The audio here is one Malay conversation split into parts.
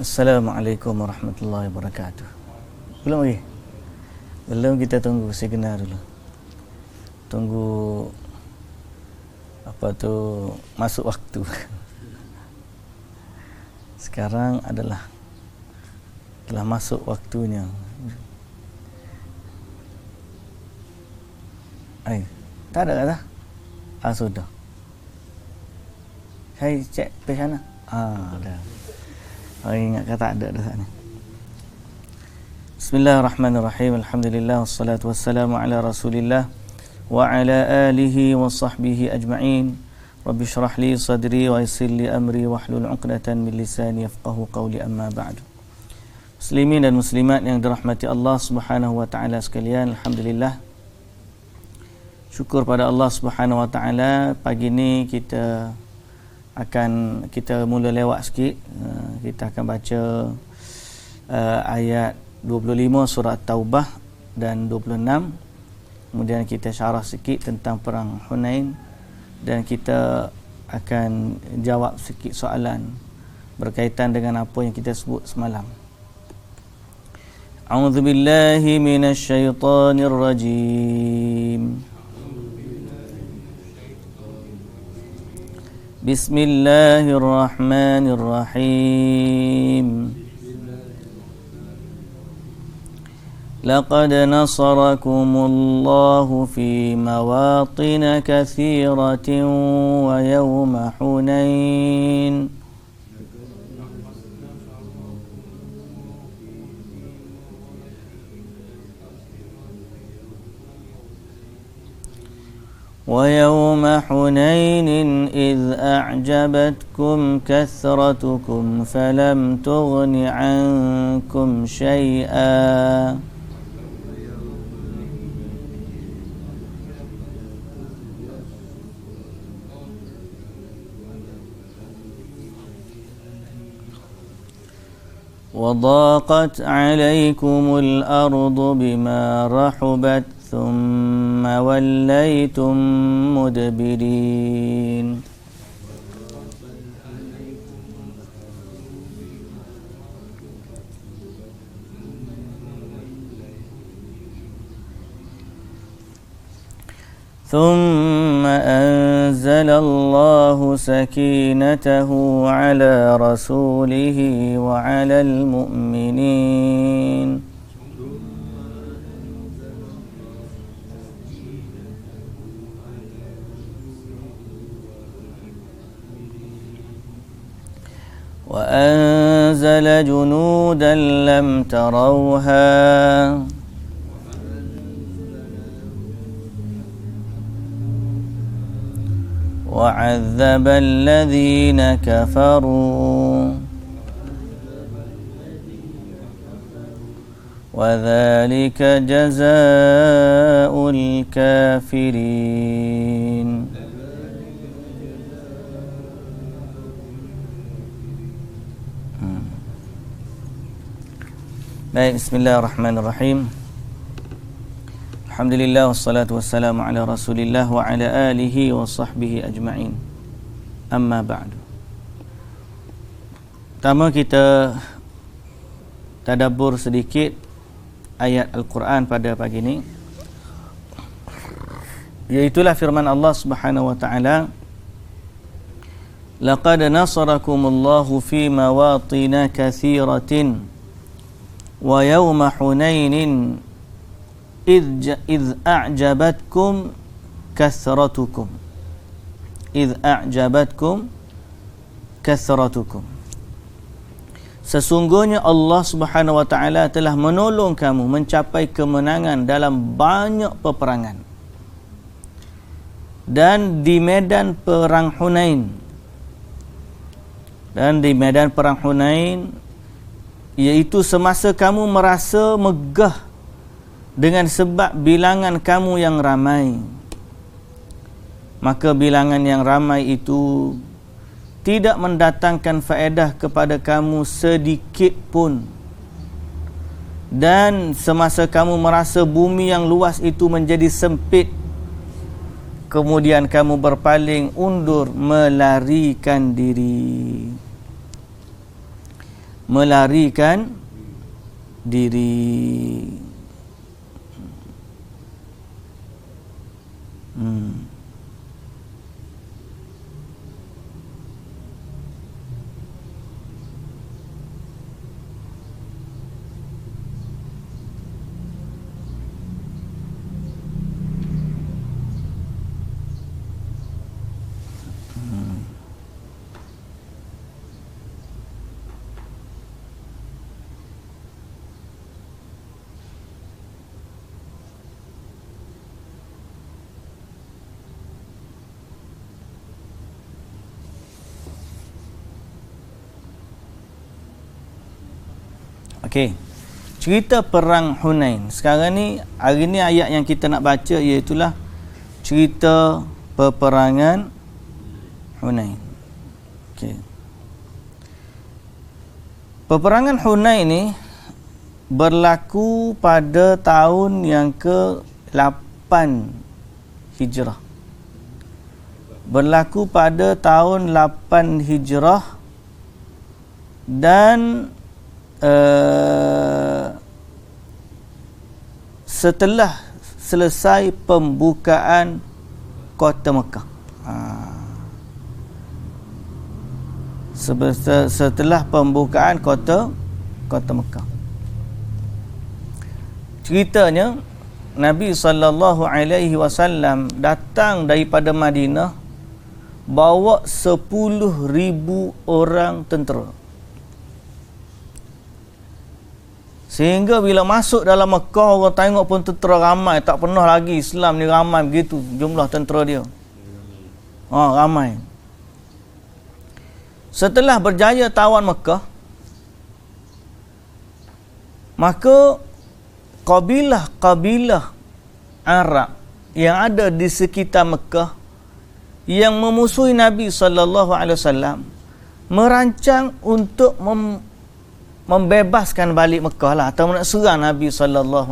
Assalamualaikum warahmatullahi wabarakatuh. Belum lagi? Belum, kita tunggu signal dulu. Tunggu masuk waktu. Sekarang telah masuk waktunya. Tak ada kata? Sudah. Saya cek ke sana. Dah. Ingat kata ada dah sana. Bismillahirrahmanirrahim. Alhamdulillah wassalatu wassalamu ala Rasulillah wa ala alihi wa sahbihi ajma'in. Rabbi shrah li sadri wa yassir li amri wahlul 'uqdatan min lisani yafqahu qawli, amma ba'du. Muslimin dan muslimat yang dirahmati Allah Subhanahu wa taala sekalian, alhamdulillah. Syukur pada Allah Subhanahu wa taala, pagi ni kita mula lewat sikit. Kita akan baca ayat 25 surah Taubah dan 26. Kemudian kita syarah sikit tentang perang Hunain dan kita akan jawab sikit soalan berkaitan dengan apa yang kita sebut semalam. A'udzubillahi minasyaitonir rajim. Bismillahirrahmanirrahim. Laqad nasarakumullahu fi mawatin katsiratin wa yawma Hunain. وَيَوْمَ حُنَيْنٍ إِذْ أَعْجَبَتْكُمْ كَثْرَتُكُمْ فَلَمْ تُغْنِ عَنْكُمْ شَيْئًا وَضَاقَتْ عَلَيْكُمُ الْأَرْضُ بِمَا رَحُبَتْ ثُمَّ وَلَّيْتُمْ مُدْبِرِينَ. ثُمَّ أَنزَلَ اللَّهُ سَكِينَتَهُ عَلَى رَسُولِهِ وَعَلَى الْمُؤْمِنِينَ وأنزل جنودا لم تروها وعذب الذين كفروا وذلك جزاء الكافرين. Baik, bismillahirrahmanirrahim. Alhamdulillah wassalatu wassalamu ala Rasulillah wa ala alihi wa sahbihi ajma'in. Amma ba'du. Pertama kita tadabbur sedikit ayat Al-Quran pada pagi ini, iaitulah firman Allah Subhanahu wa taala, laqad nasarakumullahu fi mawatin katsiratin wa yawma Hunainin idh a'jabatkum kathratukum Sesungguhnya Allah Subhanahu wa taala telah menolong kamu mencapai kemenangan dalam banyak peperangan. Dan di medan perang Hunain, iaitu semasa kamu merasa megah dengan sebab bilangan kamu yang ramai, maka bilangan yang ramai itu tidak mendatangkan faedah kepada kamu sedikit pun. Dan semasa kamu merasa bumi yang luas itu menjadi sempit, kemudian kamu berpaling undur melarikan diri. melarikan diri. Okey. Cerita perang Hunain. Sekarang ni, hari ni ayat yang kita nak baca iaitulah cerita peperangan Hunain. Okey. Peperangan Hunain ni berlaku pada tahun yang ke-8 Hijrah. Berlaku pada tahun 8 Hijrah dan setelah selesai pembukaan kota Mekah. Setelah pembukaan kota Mekah. Ceritanya Nabi SAW datang daripada Madinah bawa 10,000 orang tentera. Sehingga bila masuk dalam Mekah, orang tengok pun tentera ramai. Tak pernah lagi Islam ni ramai begitu jumlah tentera dia. Ramai. Setelah berjaya tawan Mekah, maka kabilah-kabilah Arab yang ada di sekitar Mekah yang memusuhi Nabi SAW merancang untuk membebaskan balik Mekah lah, atau nak serang Nabi SAW.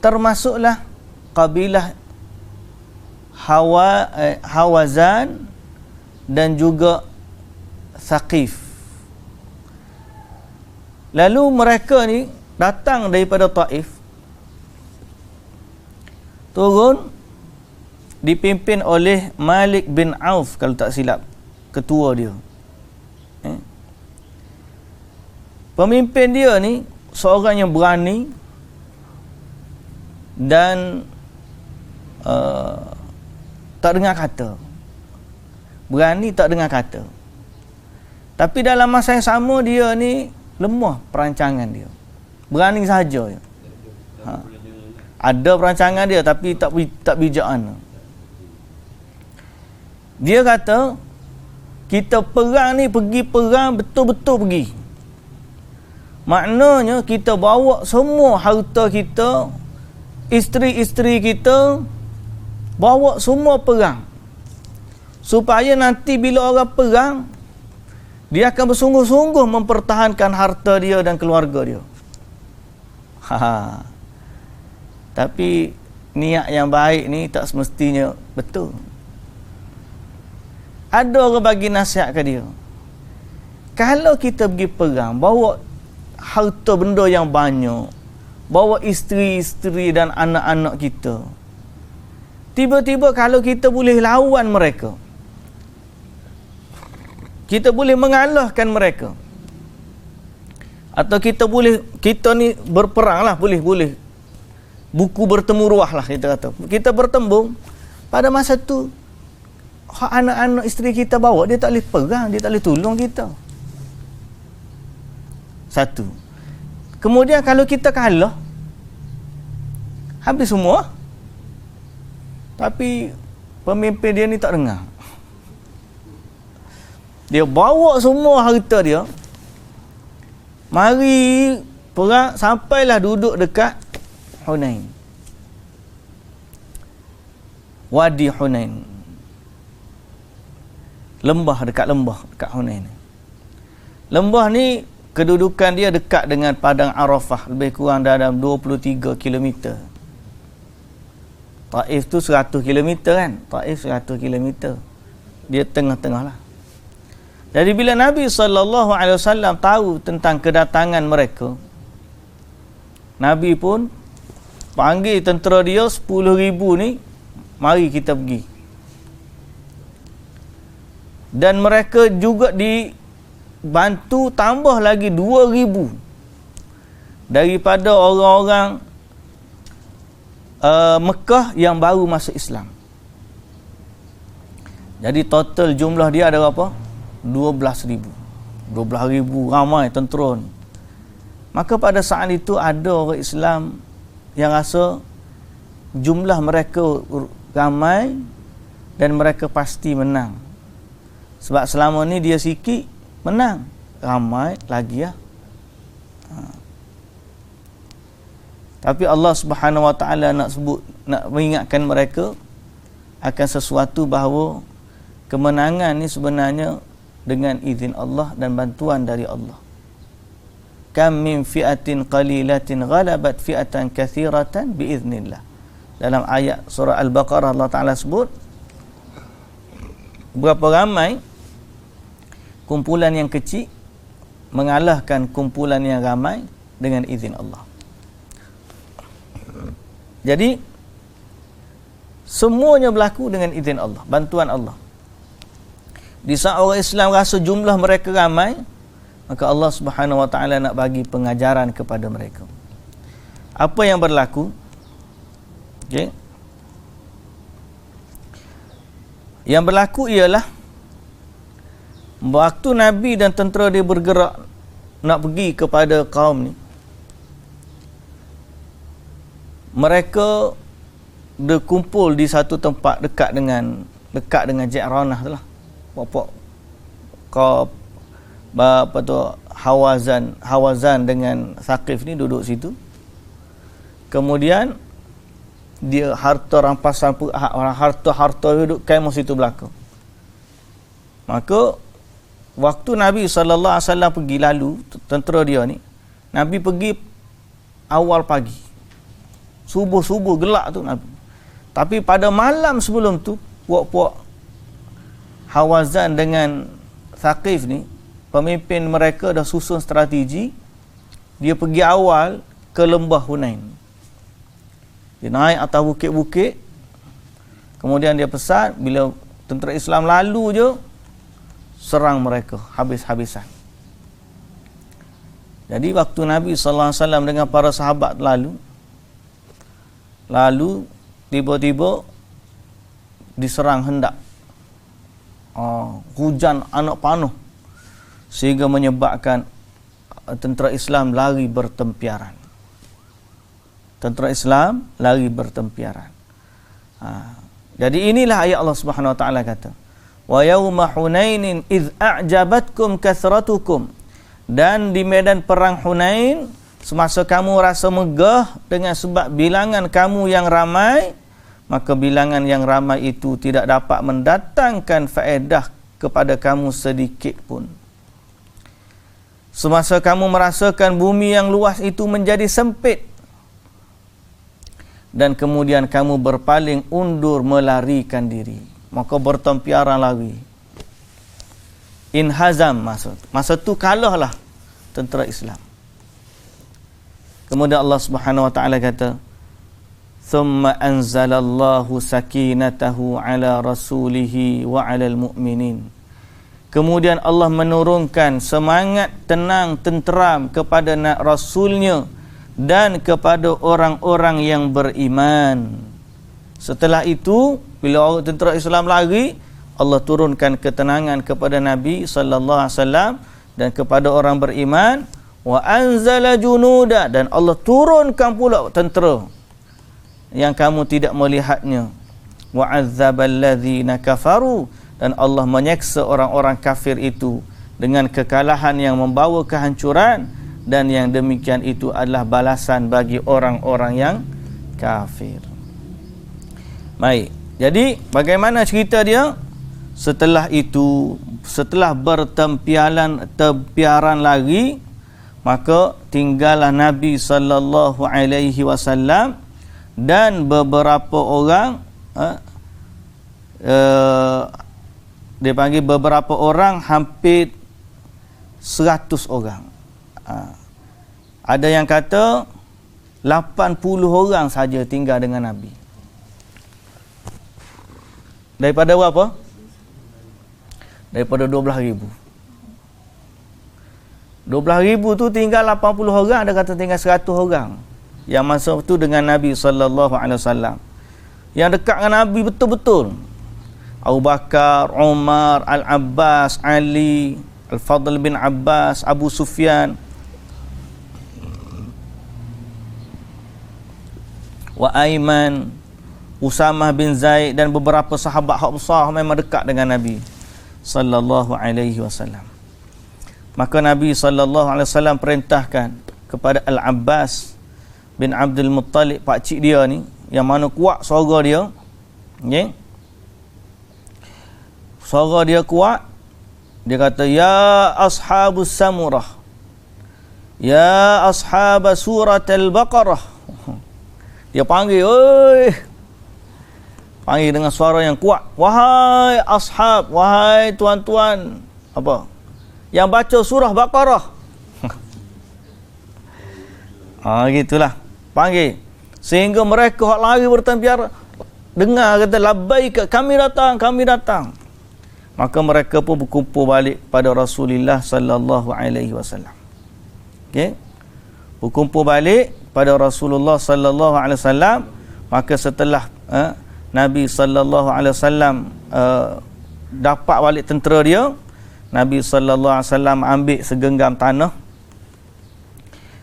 Termasuklah kabilah Hawazan dan juga Thaqif. Lalu mereka ni datang daripada Taif, turun dipimpin oleh Malik bin Auf, kalau tak silap ketua dia. Pemimpin dia ni seorang yang berani dan tak dengar kata. Berani tak dengar kata. Tapi dalam masa yang sama dia ni lemah perancangan dia. Berani saja. Ada perancangan dia tapi tak bijakan. Dia kata, kita perang ni pergi perang betul-betul pergi. Maknanya kita bawa semua harta kita, isteri-isteri kita, bawa semua perang. Supaya nanti bila orang perang, dia akan bersungguh-sungguh mempertahankan harta dia dan keluarga dia. Tapi niat yang baik ni tak semestinya betul. Ada orang bagi nasihat ke dia, kalau kita pergi perang, bawa harta benda yang banyak, bawa isteri-isteri dan anak-anak kita, tiba-tiba kalau kita boleh lawan mereka, kita boleh mengalahkan mereka, atau kita ni berperang lah, boleh buku bertemu ruah lah, kita kata, kita bertembung. Pada masa tu anak-anak isteri kita bawa, dia tak boleh perang, dia tak boleh tolong kita. Satu. Kemudian kalau kita kalah, habis semua. Tapi pemimpin dia ni tak dengar. Dia bawa semua harta dia, mari perang, sampailah duduk dekat Hunain, Wadi Hunain, dekat Hunain. Lembah ni kedudukan dia dekat dengan padang Arafah, lebih kurang dalam 23 km. Taif tu 100 km kan? Taif 100 km. Dia tengah-tengah lah. Jadi bila Nabi SAW tahu tentang kedatangan mereka, Nabi pun panggil tentera dia 10,000 ni, mari kita pergi. Dan mereka juga dibantu tambah lagi 2,000 daripada orang-orang Mekah yang baru masuk Islam. Jadi total jumlah dia ada berapa? 12,000. 12,000 ramai tentera ni. Maka pada saat itu ada orang Islam yang rasa jumlah mereka ramai dan mereka pasti menang. Sebab selama ni dia sikit menang, ramai lagi ya. Tapi Allah Subhanahu Wa Taala nak mengingatkan mereka akan sesuatu bahawa kemenangan ni sebenarnya dengan izin Allah dan bantuan dari Allah. Kam min fi'atin qalilatin ghalabat fi'atan katsiratan biiznillah. Dalam ayat surah Al-Baqarah Allah Taala sebut berapa ramai kumpulan yang kecil mengalahkan kumpulan yang ramai dengan izin Allah. Jadi semuanya berlaku dengan izin Allah, bantuan Allah. Di saat orang Islam rasa jumlah mereka ramai, maka Allah Subhanahu Wa Taala nak bagi pengajaran kepada mereka. Apa yang berlaku? Okey. Yang berlaku ialah waktu Nabi dan tentera dia bergerak nak pergi kepada kaum ni, mereka berkumpul di satu tempat dekat dengan Ji'ranah tu lah. Apa tu Hawazan dengan Thaqif ni duduk situ. Kemudian dia rampasan harta duduk kemah situ belakang. Maka waktu Nabi SAW pergi lalu tentera dia ni, Nabi pergi awal pagi. Subuh gelap tu Nabi. Tapi pada malam sebelum tu, puak-puak Hawazan dengan Thaqif ni, pemimpin mereka dah susun strategi. Dia pergi awal ke lembah Hunain. Dia naik atas bukit-bukit. Kemudian dia pesan, bila tentera Islam lalu je, serang mereka habis-habisan. Jadi waktu Nabi SAW dengan para sahabat lalu tiba-tiba diserang hendak. Hujan anak panah sehingga menyebabkan tentera Islam lari bertempiaran. Jadi inilah ayat Allah Subhanahu Wa Taala kata, wa yauma hunainin idz a'jabatkum kathratukum, dan di medan perang Hunain semasa kamu rasa megah dengan sebab bilangan kamu yang ramai, maka bilangan yang ramai itu tidak dapat mendatangkan faedah kepada kamu sedikit pun. Semasa kamu merasakan bumi yang luas itu menjadi sempit, dan kemudian kamu berpaling undur melarikan diri, maka bertempiaran lari. Inhazam masa tu kalahlah tentera Islam. Kemudian Allah Subhanahu Wa Taala kata, thumma anzalallahu sakinatahu ala rasulihi wa alal mu'minin. Kemudian Allah menurunkan semangat tenang tenteram kepada Rasulnya dan kepada orang-orang yang beriman. Setelah itu, bila orang tentera Islam lari, Allah turunkan ketenangan kepada Nabi sallallahu alaihi wasallam dan kepada orang beriman. Wa anzala junuda, dan Allah turunkan pula tentera yang kamu tidak melihatnya. Wa azzabal ladzina kafaru, dan Allah menyeksa orang-orang kafir itu dengan kekalahan yang membawa kehancuran, dan yang demikian itu adalah balasan bagi orang-orang yang kafir. Baik. Jadi bagaimana cerita dia? Setelah itu, setelah bertempiaran lagi, maka tinggallah Nabi sallallahu alaihi wasallam dan beberapa orang Dia panggil beberapa orang, hampir 100 orang. Ada yang kata 80 orang saja tinggal dengan Nabi. Daripada berapa? Daripada 12,000. 12,000 tu tinggal 80 orang, ada kata tinggal 100 orang. Yang masa tu dengan Nabi SAW. Yang dekat dengan Nabi betul-betul. Abu Bakar, Umar, Al-Abbas, Ali, Al-Fadl bin Abbas, Abu Sufyan, wa Aiman, Usamah bin Zaid, dan beberapa sahabat hak besar memang dekat dengan Nabi sallallahu alaihi wasallam. Maka Nabi sallallahu alaihi wasallam perintahkan kepada Al-Abbas bin Abdul Muttalib, pak cik dia ni, yang mana kuat suara dia, okey, suara dia kuat. Dia kata, ya ashabus samurah, ya ashab surat al-Baqarah. Dia panggil, oi, panggil dengan suara yang kuat, wahai ashab, wahai tuan-tuan apa yang baca surah Baqarah. Gitulah panggil, sehingga mereka hak lari bertempiar dengar kata labbaik, kami datang, kami datang. Maka mereka pun berkumpul balik pada Rasulullah sallallahu alaihi wasallam. Okey, berkumpul balik pada Rasulullah sallallahu alaihi wasallam. Maka setelah Nabi sallallahu alaihi wasallam dapat balik tentera dia, Nabi sallallahu alaihi wasallam ambil segenggam tanah,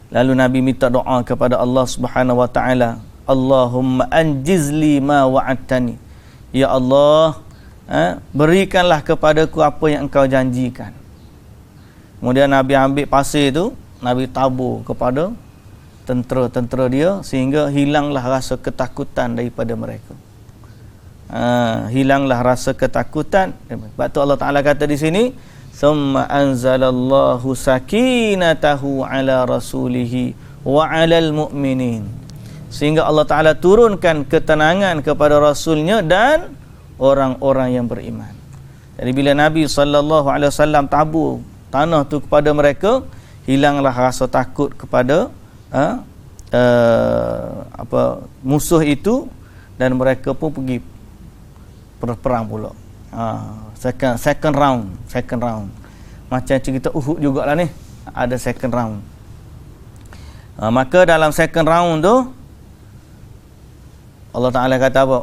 lalu Nabi minta doa kepada Allah Subhanahu wa taala, Allahumma anjizli ma wa'adtani, ya Allah, berikanlah kepadaku apa yang engkau janjikan. Kemudian Nabi ambil pasir itu, Nabi tabur kepada tentera-tentera dia, sehingga hilanglah rasa ketakutan daripada mereka. Hilanglah rasa ketakutan. Sebab tu Allah Ta'ala kata di sini, summa anzalallahu sakinatahu ala rasulihi wa alal mu'minin, sehingga Allah Ta'ala turunkan ketenangan kepada Rasulnya dan orang-orang yang beriman. Jadi bila Nabi SAW tabur tanah tu kepada mereka, hilanglah rasa takut kepada musuh itu, dan mereka pun pergi berperang pula. Second round. Macam cerita Uhud jugalah ni, ada second round. Maka dalam second round tu Allah Ta'ala kata apa?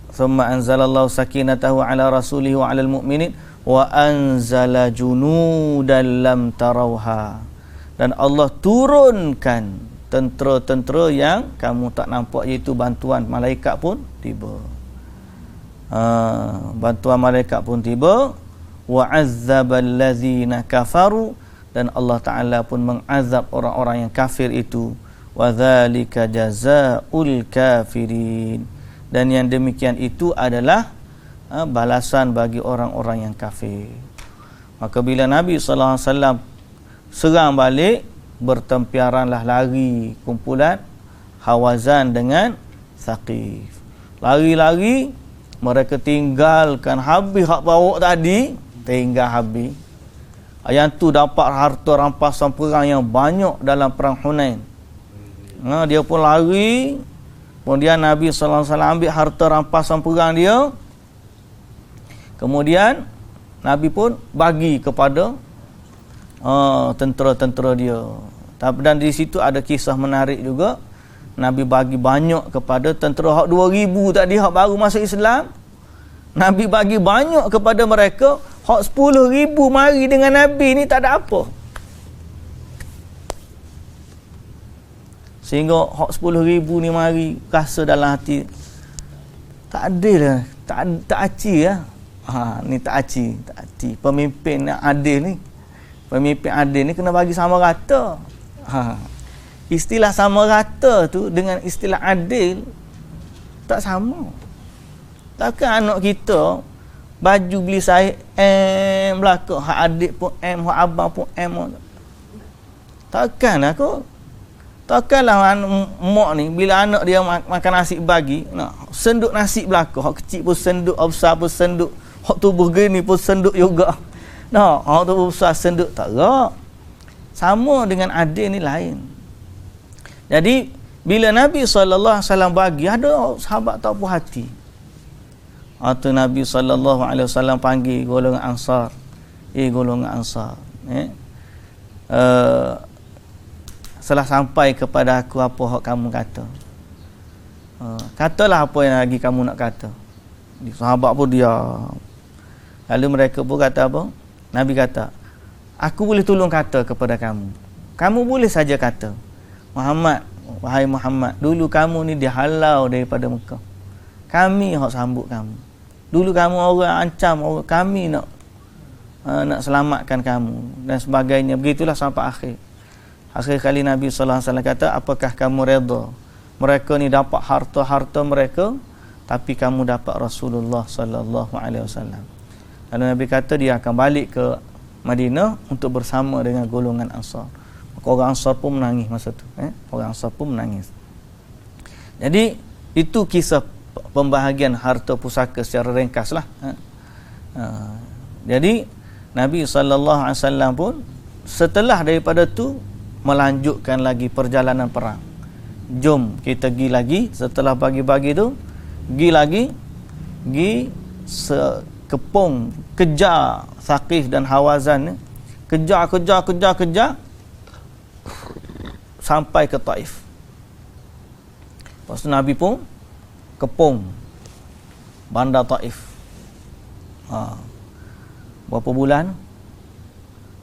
Thumma anzalallahu sakinatahu ala rasulihi wa alal mu'minin wa anzala junudan lam tarawha, dan Allah turunkan tentera-tentera yang kamu tak nampak, iaitu bantuan malaikat pun tiba. Bantuan malaikat pun tiba. Wa azzabal ladzina kafaru, dan Allah Ta'ala pun mengazab orang-orang yang kafir itu. Wa dzalika jazaa'ul kafirin, dan yang demikian itu adalah balasan bagi orang-orang yang kafir. Maka bila Nabi SAW serang balik, bertempiaranlah lari kumpulan Hawazan dengan Thaqif. Lari-lari, mereka tinggalkan habis hak bawa tadi, tinggal habis. Yang tu dapat harta rampasan perang yang banyak dalam perang Hunain. Dia pun lari. Kemudian Nabi SAW ambil harta rampasan perang dia. Kemudian Nabi pun bagi kepada tentera-tentera dia. Dan di situ ada kisah menarik juga. Nabi bagi banyak kepada tentera hak 2,000 tadi, hak baru masuk Islam. Nabi bagi banyak kepada mereka. Hak 10,000 mari dengan Nabi ni tak ada apa. Sehingga hak 10,000 ni mari rasa dalam hati, tak adil lah, tak aci lah. Ni tak aci. Pemimpin yang adil ni, pemimpin adil ni kena bagi sama rata. Istilah sama rata tu dengan istilah adil tak sama. Takkan anak kita baju beli saya M belaka, hak adik pun M, hak abang pun M. Takkanlah kot. Takkanlah mak ni bila anak dia makan nasi bagi, nak senduk nasi belaka, hak kecil pun senduk, hak besar pun senduk, Hak tubuh gini pun senduk juga. Nah, hak tubuh besar senduk tak gerak. Sama dengan adil ni lain. Jadi bila Nabi SAW bagi, ada sahabat tak puas hati. Atau Nabi SAW panggil golongan Ansar. Golongan Ansar. Setelah sampai kepada aku apa hak kamu kata. Katalah apa yang lagi kamu nak kata. Sahabat pun diam. Lalu mereka pun kata apa? Nabi kata, aku boleh tolong kata kepada kamu. Kamu boleh saja kata, Muhammad, wahai Muhammad, dulu kamu ni dihalau daripada Mekah. Kami hak sambut kamu. Dulu kamu orang ancam, kami nak selamatkan kamu dan sebagainya. Begitulah sampai akhir. Akhir kali Nabi sallallahu alaihi wasallam kata, apakah kamu redha mereka ni dapat harta-harta mereka, tapi kamu dapat Rasulullah sallallahu alaihi wasallam. Lalu Nabi kata dia akan balik ke Madinah untuk bersama dengan golongan Ansar. Maka orang Ansar pun menangis masa tu. Orang Ansar pun menangis. Jadi itu kisah pembahagian harta pusaka secara ringkas lah. Jadi Nabi SAW pun setelah daripada tu melanjutkan lagi perjalanan perang. Jom kita pergi lagi setelah pagi-pagi tu, pergi kepung, kejar Thaqif dan Hawazan ni. Kejar sampai ke Taif. Lepas tu Nabi pun kepung bandar Taif. Berapa bulan?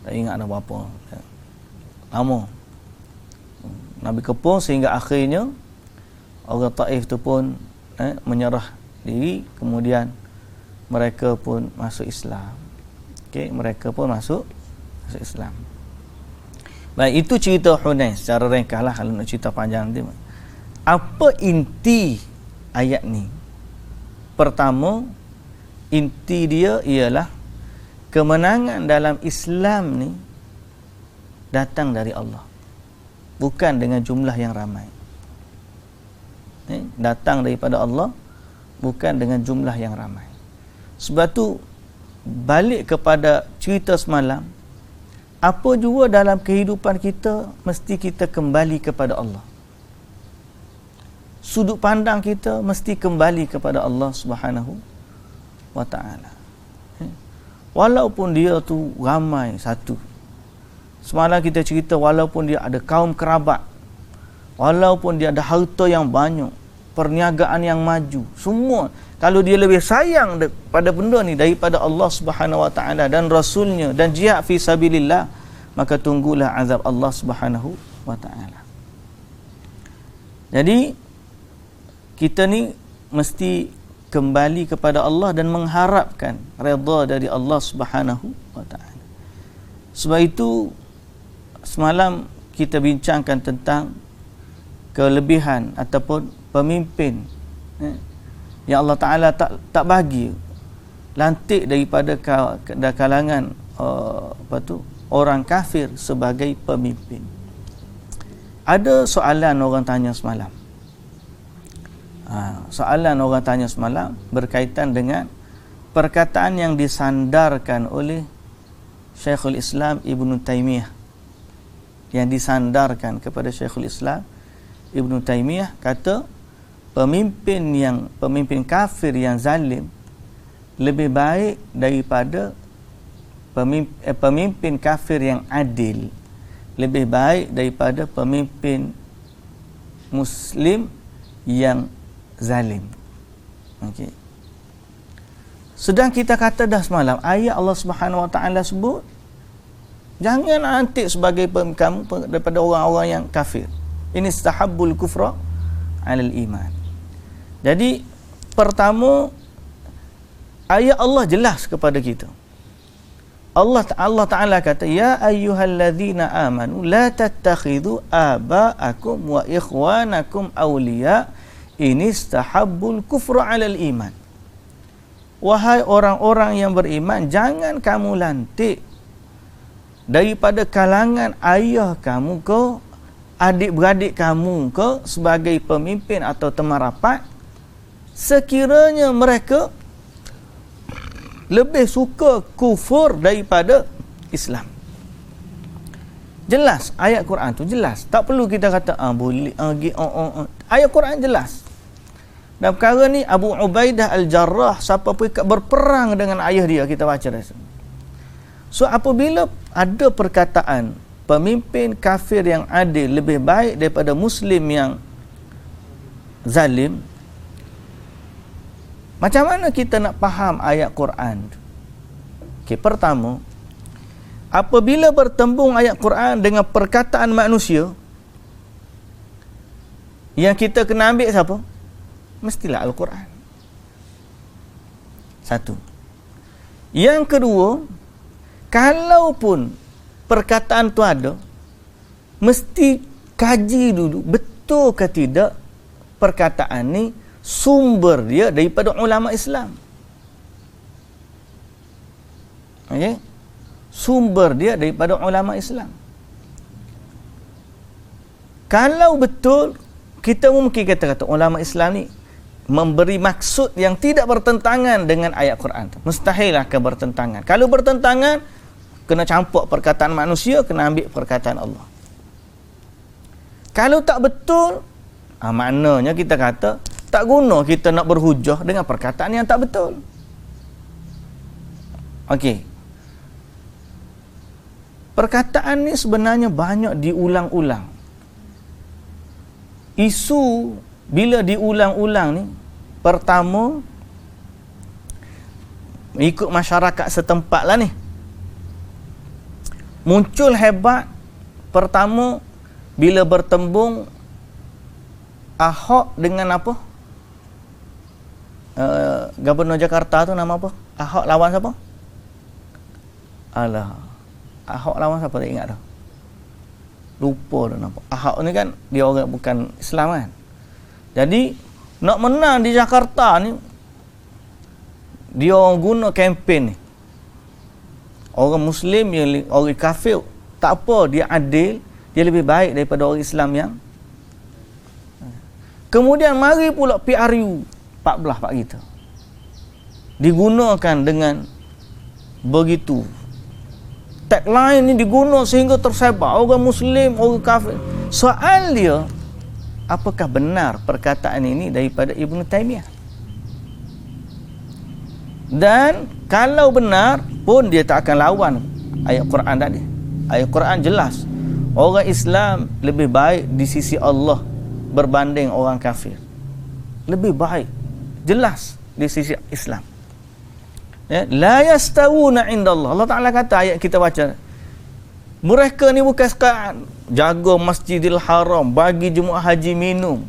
Tak ingat dah berapa. Lama. Nabi kepung sehingga akhirnya orang Taif tu pun menyerah diri, kemudian mereka pun masuk Islam. Mereka pun masuk Islam. Baik, itu cerita Hunain secara ringkas lah, kalau nak cerita panjang nanti. Apa inti ayat ni? Pertama, inti dia ialah kemenangan dalam Islam ni datang dari Allah, bukan dengan jumlah yang ramai. Datang daripada Allah, bukan dengan jumlah yang ramai. Sebab tu balik kepada cerita semalam, apa jua dalam kehidupan kita mesti kita kembali kepada Allah. Sudut pandang kita mesti kembali kepada Allah Subhanahu wa ta'ala. Walaupun dia tu ramai satu. Semalam kita cerita, walaupun dia ada kaum kerabat, walaupun dia ada harta yang banyak, perniagaan yang maju, semua, kalau dia lebih sayang pada benda ni daripada Allah Subhanahu wa ta'ala dan Rasulnya dan jihad fi sabilillah, maka tunggulah azab Allah Subhanahu wa ta'ala. Jadi kita ni mesti kembali kepada Allah dan mengharapkan redha dari Allah Subhanahu wa ta'ala. Sebab itu semalam kita bincangkan tentang kelebihan ataupun pemimpin yang Allah Ta'ala tak bagi lantik daripada kalangan orang kafir sebagai pemimpin. Ada soalan orang tanya semalam. Soalan orang tanya semalam berkaitan dengan perkataan yang disandarkan oleh Syekhul Islam Ibn Taymiyah, yang disandarkan kepada Syekhul Islam Ibn Taymiyah, kata pemimpin kafir yang zalim lebih baik daripada pemimpin kafir yang adil, lebih baik daripada pemimpin muslim yang zalim. Okey. Sedang kita kata dah semalam, ayat Allah Subhanahu wa ta'ala sebut jangan antik sebagai kamu daripada orang-orang yang kafir. Ini istahabbul kufra 'alal iman. Jadi pertama, ayat Allah jelas kepada kita. Allah Ta'ala kata, ya ayyuhalladzina amanu la tattakhidhu aba'akum wa ikhwanakum awliya in istahabbul kufra 'alal iman. Wahai orang-orang yang beriman, jangan kamu lantik daripada kalangan ayah kamu ke adik-beradik kamu ke sebagai pemimpin atau teman rapat, sekiranya mereka lebih suka kufur daripada Islam. Jelas ayat Quran tu jelas. Tak perlu kita kata boleh ayat Quran jelas. Dan perkara ni Abu Ubaidah Al-Jarrah siapa pun berperang dengan ayah dia, kita baca dah. So apabila ada perkataan pemimpin kafir yang adil lebih baik daripada muslim yang zalim, macam mana kita nak faham ayat Quran? Okey, pertama, apabila bertembung ayat Quran dengan perkataan manusia, yang kita kena ambil siapa? Mestilah Al-Quran. Satu. Yang kedua, kalaupun perkataan tu ada, mesti kaji dulu betul ke tidak perkataan ni sumber dia daripada ulama Islam. Okey? Sumber dia daripada ulama Islam. Kalau betul, kita mungkin kata ulama Islam ni memberi maksud yang tidak bertentangan dengan ayat Quran tu. Mustahil akan bertentangan. Kalau bertentangan, kena campur perkataan manusia, kena ambil perkataan Allah. Kalau tak betul, maknanya kita kata tak guna kita nak berhujah dengan perkataan yang tak betul. Okey. Perkataan ni sebenarnya banyak diulang-ulang. Isu bila diulang-ulang ni, pertama ikut masyarakat setempat lah ni. Muncul hebat pertama bila bertembung Ahok dengan apa? Gubernur Jakarta tu nama apa? Ahok lawan siapa? Alah, Ahok lawan siapa, tak ingat dah. Lupa dah nama. Ahok ni kan dia orang bukan Islam kan. Jadi nak menang di Jakarta ni, dia orang guna kempen ni. Orang Muslim, orang kafir, tak apa, dia adil, dia lebih baik daripada orang Islam yang. Kemudian mari pula PRU 14 pak kita digunakan dengan begitu. Tagline ni diguna sehingga tersebar orang Muslim, orang kafir. Soal dia, apakah benar perkataan ini daripada Ibn Taymiyah? Dan kalau benar pun dia tak akan lawan ayat Quran tadi. Ayat Quran jelas, orang Islam lebih baik di sisi Allah berbanding orang kafir. Lebih baik, jelas di sisi Islam. Ya, la yastawuna indallah. Allah Taala kata, ayat kita baca, mereka ni bukan sekadar jaga Masjidil Haram, bagi jemaah haji minum.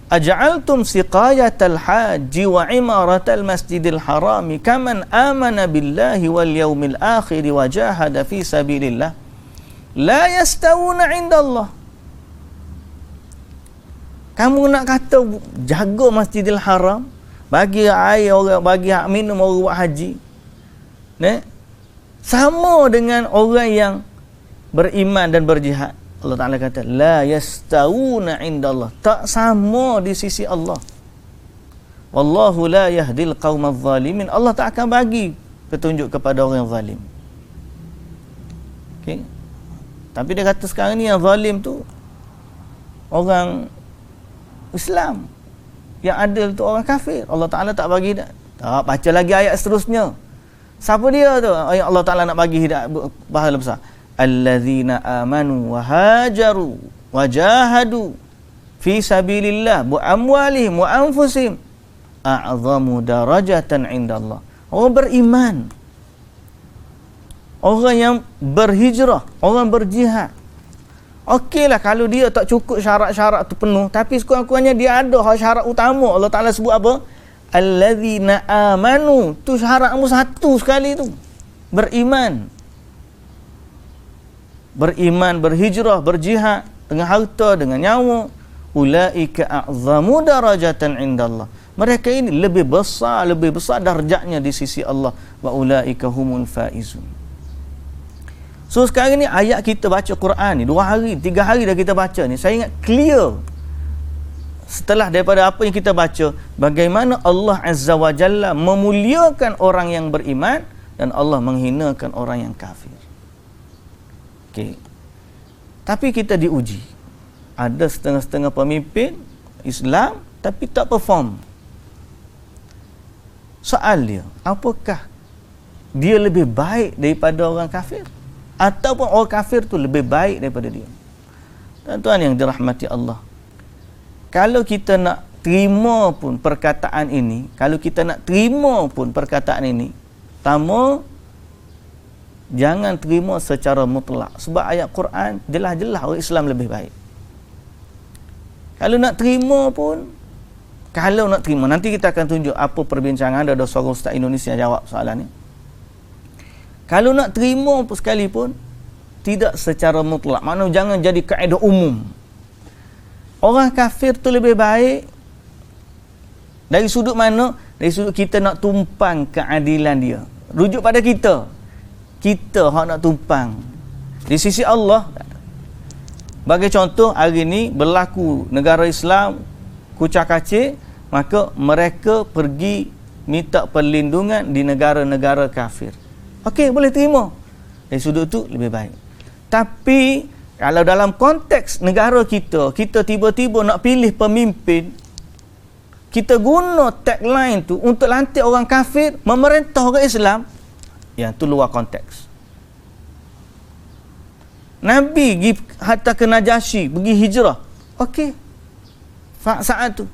Aja'altum siqayatal haji wa imaratal Masjidil Harami kaman amana billahi wal yaumil akhir wa jahada fi sabilillah la yastawuna indallah. Kamu nak kata jaga Masjidil Haram, bagi air orang, bagi hak minum orang buat haji, sama dengan orang yang beriman dan berjihad. Allah Ta'ala kata la yastawuna indallah, tak sama di sisi Allah. Wallahu la yahdil qaumadh zalimin. Allah tak akan bagi petunjuk kepada orang yang zalim. Okay? Tapi dia kata sekarang ni yang zalim tu orang Islam, yang adil tu orang kafir. Allah Ta'ala tak bagi hidayah. Tak, baca lagi ayat seterusnya. Siapa dia tu? Ayat Allah Ta'ala nak bagi hidayah, pahala besar. Allazina amanu wa hajaru wa jahadu fi sabilillah bi amwalihim wa anfusihim a'zamu darajatan indallah. Orang beriman, orang yang berhijrah, orang berjihad. Okeylah kalau dia tak cukup syarat-syarat tu penuh, tapi sekurang-kurangnya dia ada syarat utama. Allah Ta'ala sebut apa? Allazina amanu. Tu syarat nombor satu sekali tu. Beriman. Beriman, berhijrah, berjihad dengan harta, dengan nyawa. Ulaika a'zamu darajatan indallah. Mereka ini lebih besar darjatnya di sisi Allah. Wa ulaika humul faizun. So sekarang ni ayat kita baca Quran ni 2 hari, 3 hari dah kita baca ni, saya ingat clear setelah daripada apa yang kita baca, bagaimana Allah Azza wa Jalla memuliakan orang yang beriman dan Allah menghinakan orang yang kafir. Okey. Tapi kita diuji. Ada setengah-setengah pemimpin Islam tapi tak perform. Soal dia, apakah dia lebih baik daripada orang kafir? Ataupun orang kafir tu lebih baik daripada dia? Tuan-tuan yang dirahmati Allah, kalau kita nak terima pun perkataan ini, pertama, jangan terima secara mutlak. Sebab ayat Quran jelas-jelas orang Islam lebih baik. Kalau nak terima, nanti kita akan tunjuk apa perbincangan. Ada seorang ustaz Indonesia jawab soalan ni. Kalau nak terima pun sekalipun, tidak secara mutlak. Maknanya jangan jadi kaedah umum. Orang kafir tu lebih baik dari sudut mana? Dari sudut kita nak tumpang keadilan dia. Rujuk pada kita. Kita nak tumpang. Di sisi Allah, bagi contoh, hari ni berlaku negara Islam kucak-kacir, maka mereka pergi minta perlindungan di negara-negara kafir. Okey, boleh terima. Dari sudut tu lebih baik. Tapi kalau dalam konteks negara kita tiba-tiba nak pilih pemimpin, kita guna tagline tu untuk lantik orang kafir memerintah orang Islam, yang tu luar konteks. Nabi pergi hatta ke Najasyi, pergi hijrah. Okey. Saat tu,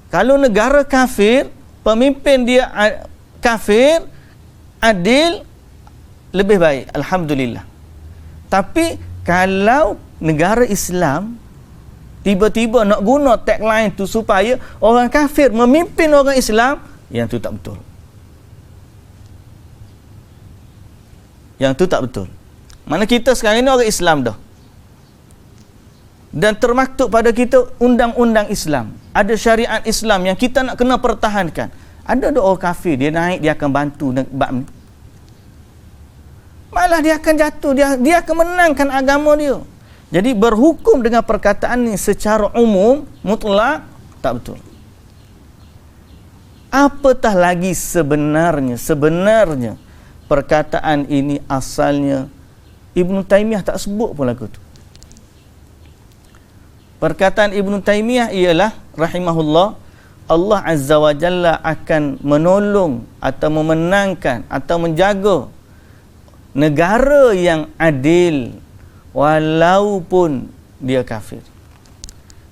kalau negara kafir, pemimpin dia kafir, adil, lebih baik, alhamdulillah. Tapi kalau negara Islam tiba-tiba nak guna tagline tu supaya orang kafir memimpin orang Islam, yang tu tak betul. Yang tu tak betul. Mana kita sekarang ini orang Islam dah. Dan termaktub pada kita undang-undang Islam. Ada syariat Islam yang kita nak kena pertahankan. Ada orang kafir, dia naik, dia akan bantu bab ni. Malah dia akan jatuh, dia akan menangkan agama dia. Jadi berhukum dengan perkataan ni secara umum, mutlak, tak betul. Apatah lagi sebenarnya perkataan ini asalnya Ibn Taymiyah tak sebut pun lagu tu. Perkataan Ibn Taymiyah ialah rahimahullah, Allah Azza wa Jalla akan menolong atau memenangkan atau menjaga negara yang adil walaupun dia kafir.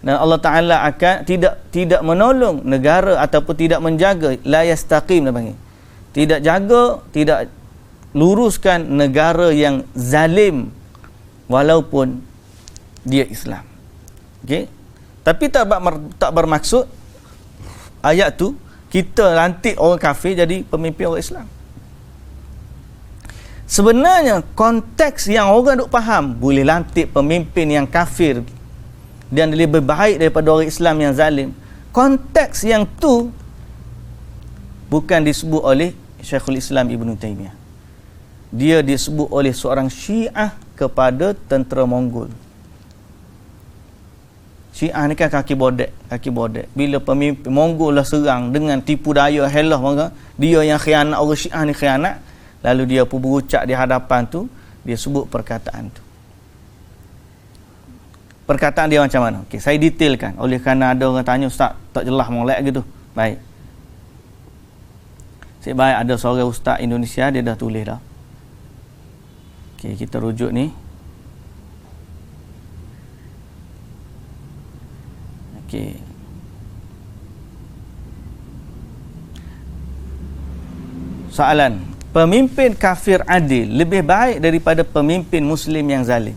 Dan Allah Ta'ala akan tidak menolong negara ataupun tidak menjaga, la yastaqim dia panggil. Tidak jaga, tidak luruskan negara yang zalim walaupun dia Islam. Okey. Tapi tak bermaksud ayat tu kita lantik orang kafir jadi pemimpin orang Islam. Sebenarnya konteks yang orang duk faham, boleh lantik pemimpin yang kafir dan lebih baik daripada orang Islam yang zalim. Konteks yang tu bukan disebut oleh Syekhul Islam Ibn Taymiyah. Dia disebut oleh seorang Syiah kepada tentera Mongol. Syiah ni kan kaki bodek. Bila pemimpin Mongol lah serang dengan tipu daya helah maka dia yang khianat, orang Syiah ni khianat, lalu dia pun berucap di hadapan tu, dia sebut perkataan tu. Perkataan dia macam mana? Okey, saya detailkan. Oleh kerana ada orang tanya, ustaz, tak jelas molek gitu. Baik. Baik, ada seorang ustaz Indonesia, dia dah tulis dah. Okey, kita rujuk ni. Okey. Soalan, pemimpin kafir adil lebih baik daripada pemimpin muslim yang zalim?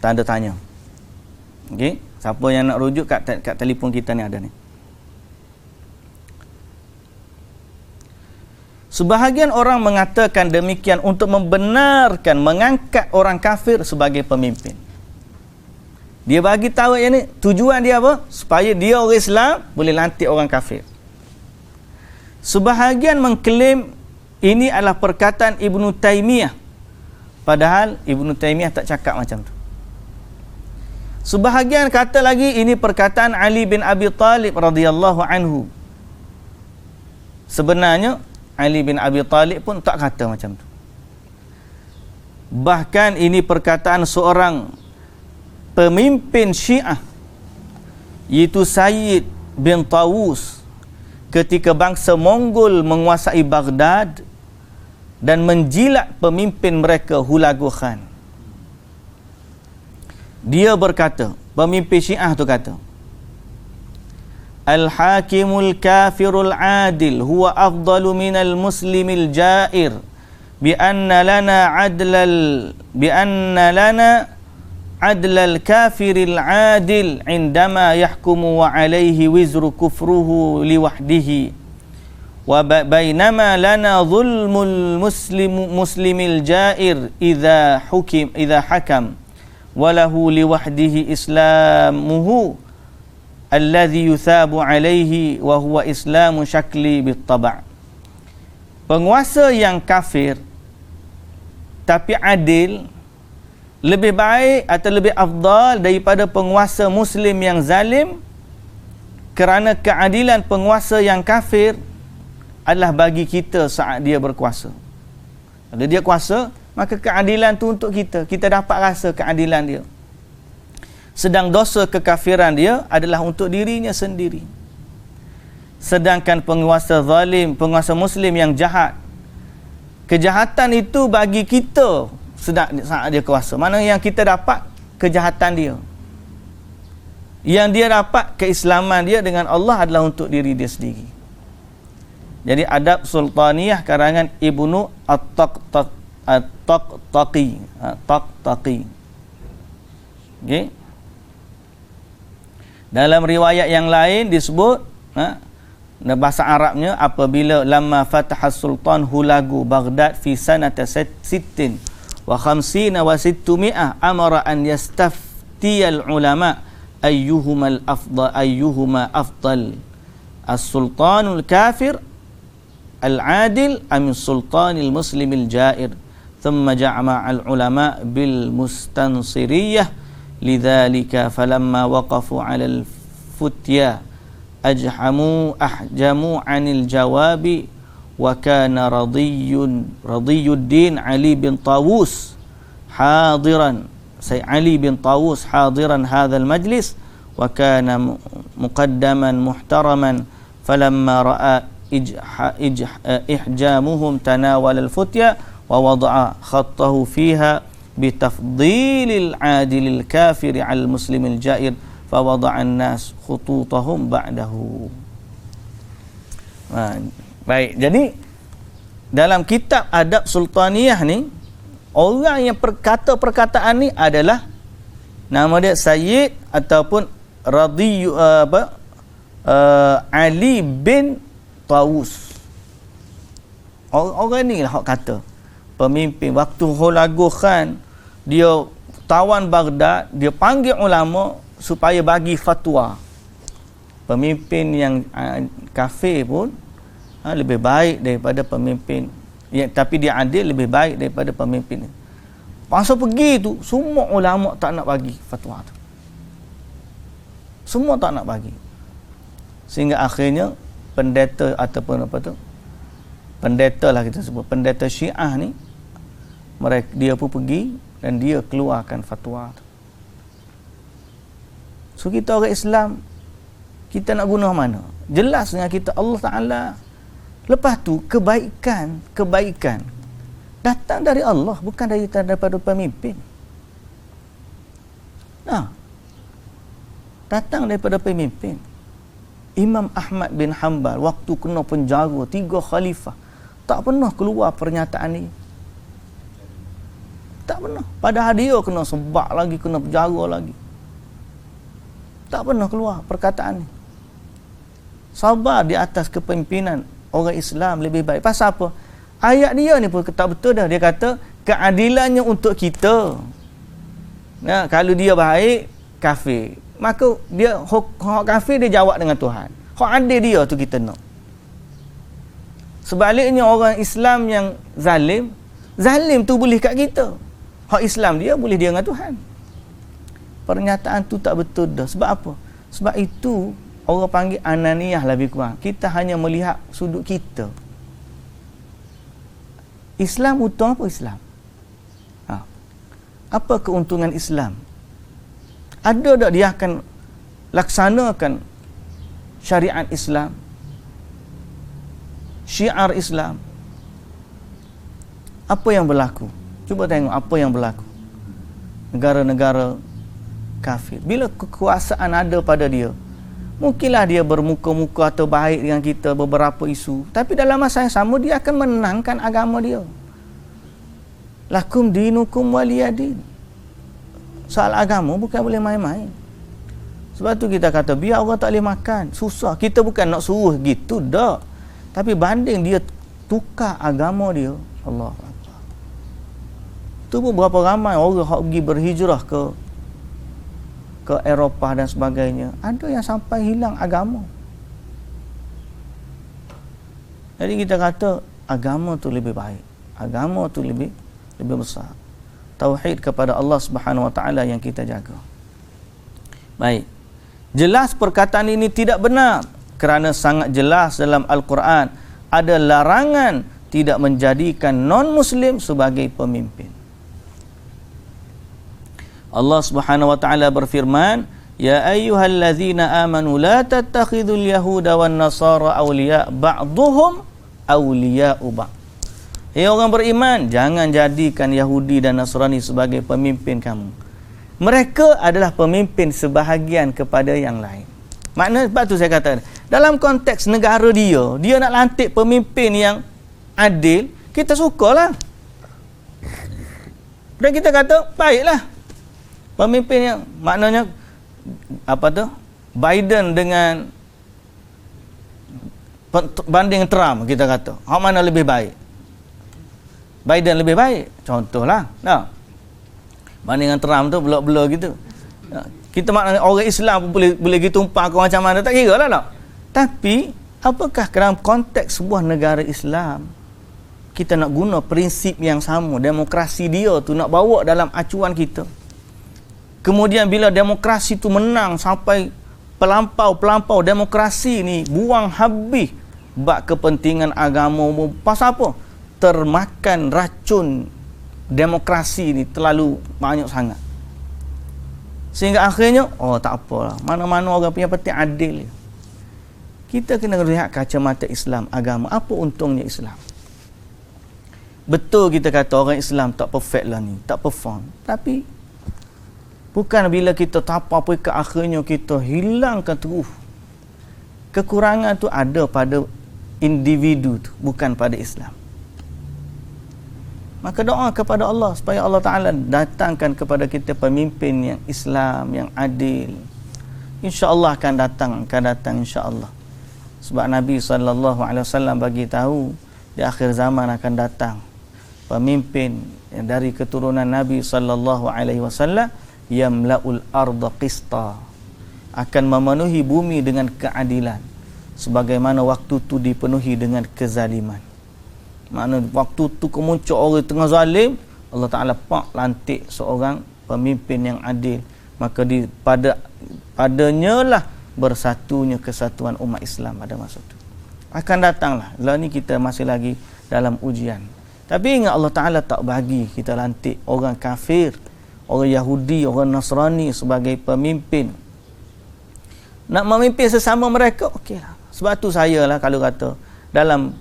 Tanda tanya. Okey, siapa yang nak rujuk kat telefon kita ni ada ni. Sebahagian orang mengatakan demikian untuk membenarkan mengangkat orang kafir sebagai pemimpin. Dia bagi tahu yang ni, tujuan dia apa? Supaya dia orang Islam boleh lantik orang kafir. Sebahagian mengklaim ini adalah perkataan Ibn Taymiyah, padahal Ibn Taymiyah tak cakap macam tu. Sebahagian kata lagi ini perkataan Ali bin Abi Talib radhiyallahu anhu. Sebenarnya Ali bin Abi Talib pun tak kata macam tu. Bahkan ini perkataan seorang pemimpin Syiah, iaitu Sayyid bin Tawus, ketika bangsa Mongol menguasai Baghdad dan menjilat pemimpin mereka Hulagu Khan. Dia berkata, pemimpin Syiah tu kata, Al-Hakimul Kafirul Adil huwa afdalu minal Muslimil Jair bi anna lana adlal kafiril adil indama yahkumu wa alaihi wizru kufruhu liwahdihi wa bainama lana zulmul muslimil jair idha hakam walahu liwahdihi islamuhu alladhi yuthabu alaihi wa huwa islamu syakli bittaba'. Penguasa yang kafir tapi adil lebih baik atau lebih afdal daripada penguasa muslim yang zalim, kerana keadilan penguasa yang kafir adalah bagi kita saat dia berkuasa. Kalau dia kuasa, maka keadilan tu untuk kita. Kita dapat rasa keadilan dia. Sedang dosa kekafiran dia adalah untuk dirinya sendiri. Sedangkan penguasa zalim, penguasa muslim yang jahat, kejahatan itu bagi kita saat dia kuasa. Mana yang kita dapat kejahatan dia, yang dia dapat keislaman dia dengan Allah adalah untuk diri dia sendiri. Jadi adab sultaniyah karangan Ibnu At-Taqtaqi. Okay. Dalam riwayat yang lain disebut, bahasa Arabnya, apabila lamma fatahas sultan Hulagu Baghdad fi sanata sittin wa khamsina wa sittumi'ah amara an yastaftiyal ulama ayyuhuma afdal as-sultanul kafir al-adil am sultanil muslimil jair thumma ja'ama al-ulama bil mustansiriyah lidzalika falamma waqafu 'ala al-futya ahjamu 'anil jawabi wa kana radiyuddin Ali bin Tawus hadiran Ali bin Tawus hadiran hadzal majlis wa kana muqaddaman muhtaraman falamma ra'a ihjamuhum tanawal al-futya wa wada'a khattahu fiha bitafdilil adilil kafiri al muslimil jair fa wada'an nas khututahum ba'dahu. Baik, jadi dalam kitab adab sultaniyah ni, orang yang berkata perkataan ni adalah nama dia Sayyid ataupun Ali bin Tawus. Orang ni lah hak kata pemimpin waktu Hulagu Khan dia tawan Baghdad, dia panggil ulama supaya bagi fatwa. Pemimpin yang kafir pun lebih baik daripada pemimpin tapi dia adil, lebih baik daripada pemimpin. Masa pergi tu semua ulama tak nak bagi fatwa tu, semua tak nak bagi, sehingga akhirnya pendeta ataupun pendeta lah kita sebut, pendeta Syiah ni, dia pun pergi dan dia keluarkan fatwa tu. So kita orang Islam, kita nak guna mana? Jelas dengan kita Allah Ta'ala. Lepas tu kebaikan datang dari Allah, bukan daripada pemimpin. Datang daripada pemimpin. Imam Ahmad bin Hanbal waktu kena penjara 3 khalifah tak pernah keluar pernyataan ni. Tak pernah. Padahal dia kena sebab lagi, kena penjara lagi. Tak pernah keluar perkataan ni. Sabar di atas kepimpinan orang Islam lebih baik. Pasal apa? Ayat dia ni pun tak betul dah. Dia kata keadilannya untuk kita. Kalau dia baik, kafir, maka dia hak kafir dia jawab dengan Tuhan. Hak adil dia tu kita nak. Sebaliknya orang Islam yang zalim tu boleh kat kita. Hak Islam dia boleh dia dengan Tuhan. pernyataan tu tak betul dah. Sebab apa? Sebab itu orang panggil ananiyah lebih kurang. Kita hanya melihat sudut kita. Islam untung apa Islam? Apa keuntungan Islam? Ada tak dia akan laksanakan syariat Islam, syiar Islam? Apa yang berlaku? Cuba tengok apa yang berlaku. Negara-negara kafir, bila kekuasaan ada pada dia, mungkinlah dia bermuka-muka atau baik dengan kita beberapa isu, tapi dalam masa yang sama dia akan menangkan agama dia. Lakum dinukum waliyadin. Soal agama bukan boleh main-main. Sebab tu kita kata biar orang tak boleh makan, susah. Kita bukan nak suruh gitu dah, tapi banding dia tukar agama dia, Allah Akbar. Tu pun berapa ramai orang yang pergi berhijrah ke Eropah dan sebagainya, ada yang sampai hilang agama. Jadi kita kata agama tu lebih baik, agama tu lebih besar. Tauhid kepada Allah Subhanahu Wa Taala yang kita jaga. Baik, jelas perkataan ini tidak benar kerana sangat jelas dalam Al-Quran ada larangan tidak menjadikan non-Muslim sebagai pemimpin. Allah Subhanahu wa taala berfirman, "Ya ayyuhallazina amanu la tattakhidul yahuda wan nasara awliya ba'dhuhum awliya'u ba'd." Hai orang beriman, jangan jadikan Yahudi dan Nasrani sebagai pemimpin kamu. Mereka adalah pemimpin sebahagian kepada yang lain. Makna sebab tu saya kata, dalam konteks negara dia nak lantik pemimpin yang adil, kita sukalah. Dan kita kata, baiklah. Pemimpin yang maknanya apa tu? Biden dengan banding Trump, kita kata. Hak mana lebih baik? Biden lebih baik. Contohlah. Nah. Banding dengan Trump tu blok-blok gitu. Kita maknanya orang Islam pun boleh gitu tumpah ke macam mana, tak kira lah tak. Tapi apakah dalam konteks sebuah negara Islam kita nak guna prinsip yang sama, demokrasi dia tu nak bawa dalam acuan kita? Kemudian bila demokrasi tu menang sampai pelampau demokrasi ni buang habis bab kepentingan agama, pasal apa? Termakan racun demokrasi ni terlalu banyak sangat. Sehingga akhirnya, tak apalah, mana-mana orang punya penting adil. Kita kena lihat kacamata Islam, agama. Apa untungnya Islam? Betul kita kata orang Islam tak perfect lah ni, tak perform. Tapi bukan bila kita tapa apa ke akhirnya kita hilangkan terus. Kekurangan tu ada pada individu tu, bukan pada Islam. Maka doa kepada Allah supaya Allah Ta'ala datangkan kepada kita pemimpin yang Islam, yang adil. InsyaAllah akan datang insyaAllah. Sebab Nabi SAW bagi tahu di akhir zaman akan datang pemimpin yang dari keturunan Nabi SAW, yamla'ul arda qista, akan memenuhi bumi dengan keadilan sebagaimana waktu tu dipenuhi dengan kezaliman. Makna waktu tu kemuncak orang tengah zalim, Allah Ta'ala lantik seorang pemimpin yang adil, maka padanya lah bersatunya kesatuan umat Islam pada masa itu. Akan datanglah. Lah ni kita masih lagi dalam ujian. Tapi ingat Allah Ta'ala tak bagi kita lantik orang kafir, orang Yahudi, orang Nasrani sebagai pemimpin. Nak memimpin sesama mereka, okeylah. Sebab tu saya lah kalau kata dalam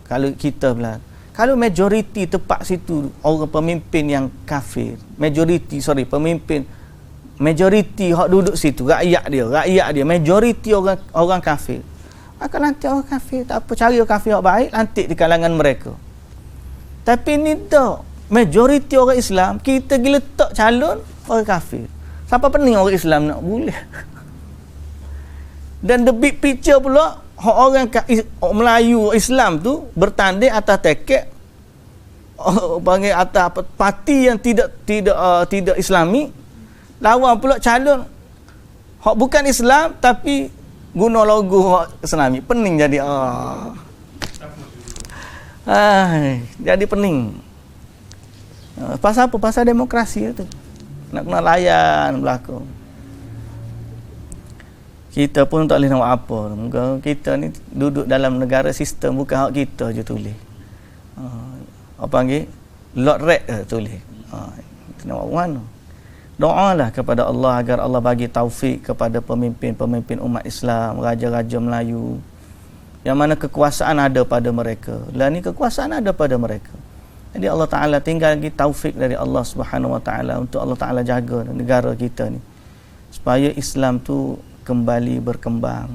kalau kita bilang, kalau majoriti tepat situ orang pemimpin yang kafir, pemimpin majoriti hak duduk situ, rakyat dia majoriti orang kafir, maka nanti orang kafir tak apa, cari orang kafir hak baik, lantik di kalangan mereka. Tapi ni tak, majoriti orang Islam kita pergi letak calon orang kafir. Siapa pening orang Islam nak boleh. Dan the big picture pula, orang Melayu Islam tu bertanding atas teket panggil atas parti yang tidak Islami, lawan pula calon hak bukan Islam tapi guna logo hak Islami. Pening jadi jadi pening. Pasal apa? Pasal demokrasi tu. Nak kena layan berlaku. Kita pun tak boleh nak buat apa. Muka kita ni duduk dalam negara sistem, bukan hak kita je tulis. Apa panggil? Lord Red tulis. Kita nak buat mana? Doalah kepada Allah agar Allah bagi taufik kepada pemimpin-pemimpin umat Islam, raja-raja Melayu, yang mana kekuasaan ada pada mereka. Lah ni kekuasaan ada pada mereka. Jadi Allah Ta'ala tinggal lagi taufik dari Allah Subhanahu Wa Ta'ala untuk Allah Ta'ala jaga negara kita ni, supaya Islam tu kembali berkembang.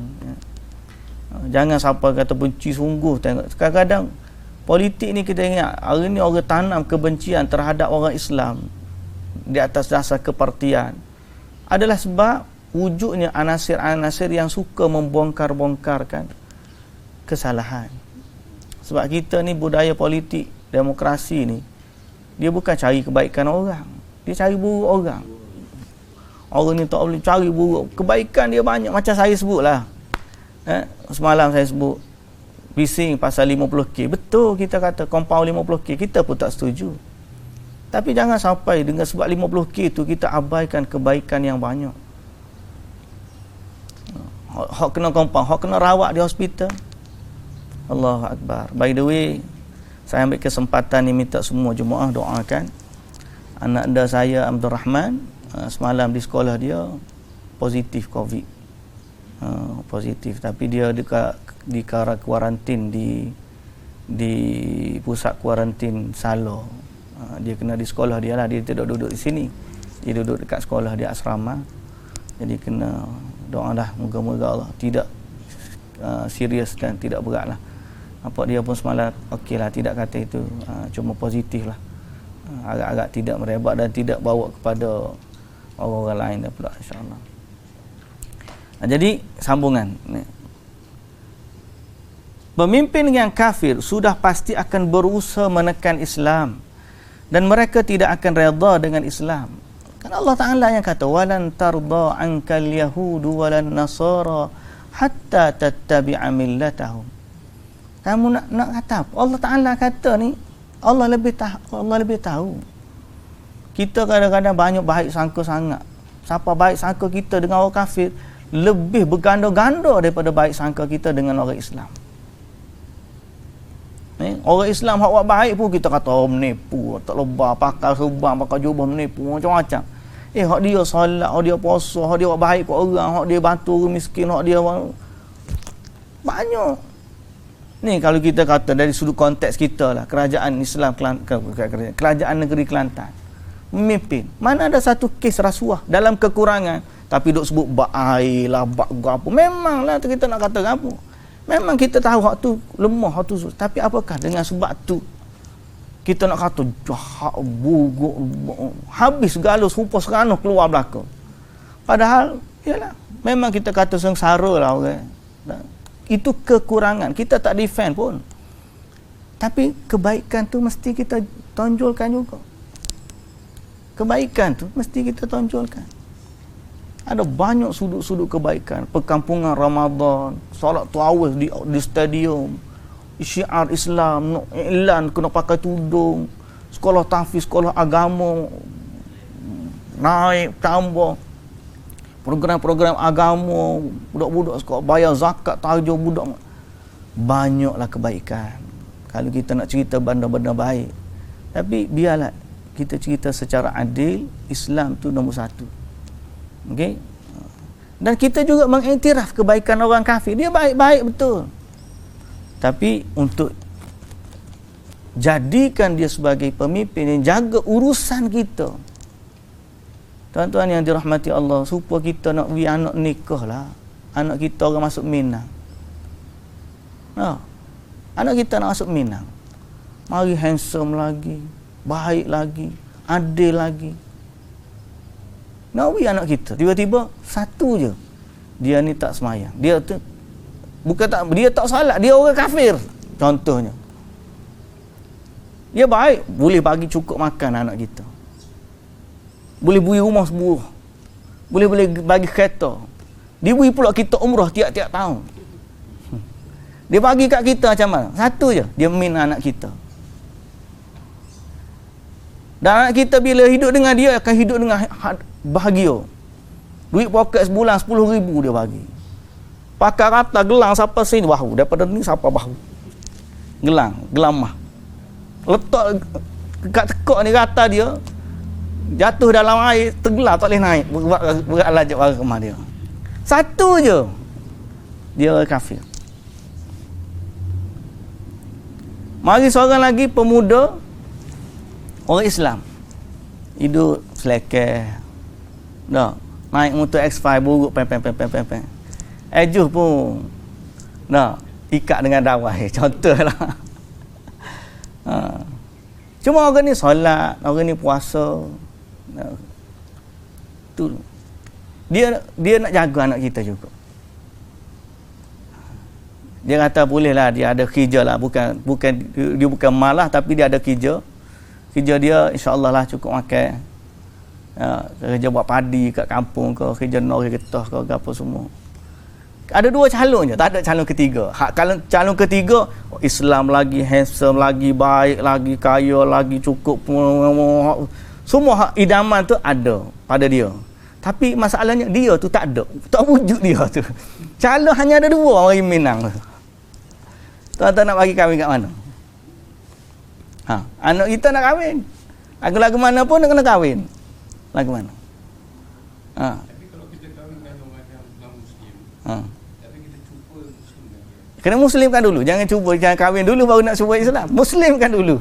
Jangan siapa kata benci sungguh. Tengok kadang-kadang politik ni, kita ingat hari ni orang tanam kebencian terhadap orang Islam di atas dasar kepartian, adalah sebab wujudnya anasir-anasir yang suka membongkar-bongkarkan kesalahan. Sebab kita ni budaya politik demokrasi ni, dia bukan cari kebaikan orang, dia cari buruk orang. Orang ni tak boleh cari buruk, kebaikan dia banyak. Macam saya sebut lah, semalam saya sebut bising pasal 50k. Betul, kita kata compound 50k, kita pun tak setuju. Tapi jangan sampai dengan sebab 50k tu kita abaikan kebaikan yang banyak. Hak kena compound, hak kena rawat di hospital. Allahu Akbar. By the way, saya ambil kesempatan ni minta semua jemaah doakan anak anda saya Abdul Rahman, semalam di sekolah dia positif COVID. Positif, tapi dia di kuarantin di pusat kuarantin Salo. Dia kena di sekolah dia lah, dia tidak duduk di sini, dia duduk dekat sekolah dia asrama. Jadi kena doa lah, moga-moga Allah tidak serius dan tidak berat lah. Nampak dia pun semalam okey lah, tidak kata itu, cuma positif lah, agak-agak tidak merebak dan tidak bawa kepada orang-orang lain dah pula, insyaAllah. Jadi sambungan ni, pemimpin yang kafir sudah pasti akan berusaha menekan Islam, dan mereka tidak akan redha dengan Islam. Kan Allah Ta'ala yang kata, walan tarda ankal yahudu walan nasara hatta tattabi'a millatahum. Kamu nak kata apa? Allah Ta'ala kata ni, Allah lebih tahu. Kita kadang-kadang banyak baik sangka sangat. Siapa baik sangka kita dengan orang kafir lebih berganda-ganda daripada baik sangka kita dengan orang Islam. Orang Islam hak buat baik pun kita kata menipu, tak lebar, pakai serban, pakai jubah, menipu macam-macam. Hak dia solat, hak dia puasa, hak dia buat baik kat orang, hak dia bantu orang miskin, hak dia banyak. Ni kalau kita kata dari sudut konteks kita lah, kerajaan Islam, kerajaan negeri Kelantan, memimpin, mana ada satu kes rasuah dalam kekurangan, tapi duk sebut baik lah, bak apa. Memanglah kita nak kata apa. Memang kita tahu hak tu lemah, hak tu, tapi apakah dengan sebab tu kita nak kata jahat, buruk, habis segala serupa seranoh keluar belakang. Padahal yalah, memang kita kata sengsara lah orang. Itu kekurangan, kita tak defend pun. Tapi kebaikan tu mesti kita tonjolkan juga. Kebaikan tu mesti kita tonjolkan. Ada banyak sudut-sudut kebaikan. Perkampungan Ramadan, solat tarawih di stadium, syiar Islam, nak iklan kena pakai tudung, sekolah tahfiz, sekolah agama naik tambah, program-program agama, budak-budak sekolah bayar zakat, tahajud budak. Banyaklah kebaikan. Kalau kita nak cerita benda-benda baik, tapi biarlah kita cerita secara adil. Islam tu nombor satu. Okey. Dan kita juga mengiktiraf kebaikan orang kafir. Dia baik-baik betul. Tapi untuk jadikan dia sebagai pemimpin yang jaga urusan kita. Tuan-tuan yang dirahmati Allah, supaya kita nak beri anak nikah lah. Anak kita orang masuk Minang. Anak kita nak masuk Minang. Mari handsome lagi, baik lagi, adil lagi. Nak beri anak kita, tiba-tiba satu je, dia ni tak semayang, dia tu bukan tak, dia tak salat, dia orang kafir contohnya. Dia baik, boleh bagi cukup makan anak kita, boleh beri rumah sebuah, boleh bagi kereta, dia beri pula kita umrah tiap-tiap tahun. Dia bagi kat kita macam mana? Satu je, dia min anak kita. Dan anak kita bila hidup dengan dia akan hidup dengan bahagia. Duit poket sebulan 10,000 dia bagi. Pakai rata gelang siapa sini bahu, daripada ni siapa bahu. Gelang mah. Letak dekat tekak ni rata dia, jatuh dalam air, tergelar tak boleh naik, berat lajak barang rumah dia. Satu je dia kafir. Mari seorang lagi pemuda orang Islam, hidup selekeh dah, naik motor X5 buruk pem. Ejuh pun dah ikat dengan dawai, contohlah. Cuma orang ni solat, orang ni puasa. Tu dia nak jaga anak kita juga. Dia kata bolehlah dia ada kerja lah, bukan dia bukan malah, tapi dia ada kerja. Kerja dia insya-Allah lah cukup makan. Kerja buat padi kat kampung ke, kerja nori getah ke apa semua. Ada dua calon je, tak ada calon ketiga. Kalau calon ketiga, Islam lagi, handsome lagi, baik lagi, kaya lagi, cukup semua hak idaman tu ada pada dia. Tapi masalahnya dia tu tak ada, tak wujud dia tu. Calon hanya ada dua orang Minang tu. Tuan-tuan nak bagi kahwin kat mana? Anak kita nak kahwin. Lagu-lagu mana pun nak kena kahwin. Lagu mana? Tapi kalau kita kahwinkan orang yang non-Muslim, tapi kita cuba Muslimkan dia. Kena Muslimkan dulu. Jangan kahwin dulu baru nak cuba Islam. Muslimkan dulu.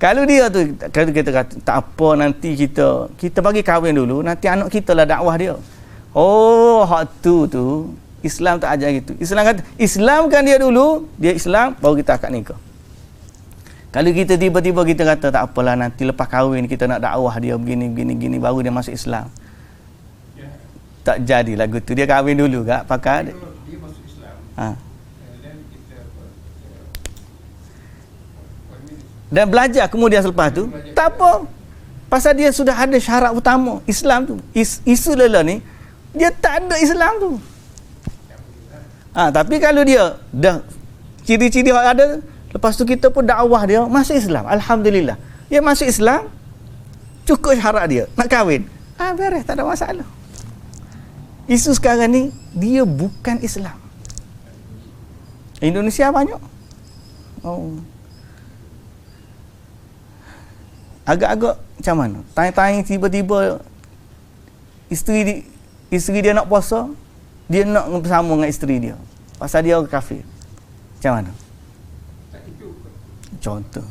Kalau dia tu, kalau kita kata tak apa, nanti kita bagi kahwin dulu, nanti anak kita lah dakwah dia. Oh, hak tu Islam tak ajar gitu. Islam kata Islamkan dia dulu, dia Islam baru kita akad nikah. Kalau kita tiba-tiba kita kata tak apalah, nanti lepas kahwin kita nak dakwah dia begini baru dia masuk Islam. Ya. Tak jadi lagu tu. Dia kahwin dulu kak pakai. Kalau dia masuk Islam, dan kita dan belajar kemudian selepas tu tak apa. Pasal dia sudah ada syarat utama Islam tu. Isu lela ni dia tak ada Islam tu. Tapi kalau dia dah ciri-ciri ada, lepas tu kita pun dakwah dia masuk Islam, alhamdulillah. Dia masuk Islam, cukup syarat dia nak kahwin. Beres, tak ada masalah. Isu sekarang ni dia bukan Islam. Indonesia banyak. Agak-agak macam mana? Tanya-tanya tiba-tiba isteri dia nak puasa, dia nak bersama dengan isteri dia. Pasal dia orang kafir. Macam mana? tak itu. Contoh.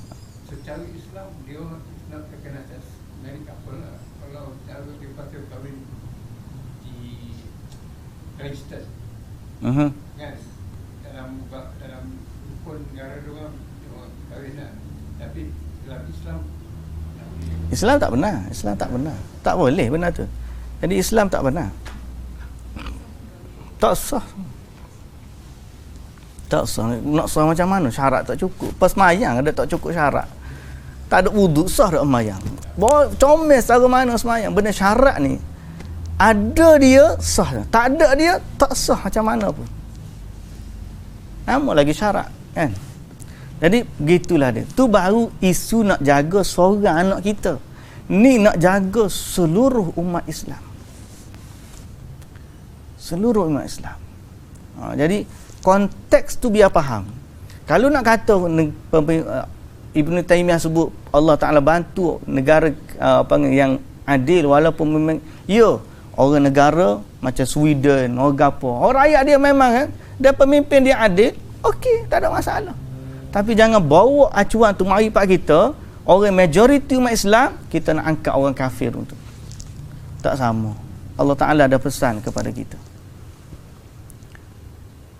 Secara Islam dia nak kena atas married couple lah. Kalau cara dia kata kahwin di register, kan, dalam rukun negara dia kahwin lah. Tapi dalam Islam tak benar. Islam tak benar. Tak boleh benar tu. Jadi Islam tak benar. Tak sah. Tak sah. Nak sah macam mana? Syarat tak cukup. Pas semayang ada tak cukup syarat. Tak ada wuduk, sah tak semayang. Bawa comel cara mana semayang. Benda syarat ni, ada dia sah. Tak ada dia tak sah macam mana pun. Nama lagi syarat, kan? Jadi begitulah dia. Tu baru isu nak jaga seorang anak kita. Ni nak jaga seluruh umat Islam. Seluruh umat Islam. Jadi konteks tu biar faham. Kalau nak kata Ibn Taymiyah sebut Allah Ta'ala bantu negara yang adil, walaupun memang orang negara macam Sweden, orang apa, orang rakyat dia memang dia pemimpin dia adil, okey, tak ada masalah. Tapi jangan bawa acuan tu mari pak kita, orang majoriti umat Islam, kita nak angkat orang kafir untuk. Tak sama. Allah Ta'ala ada pesan kepada kita.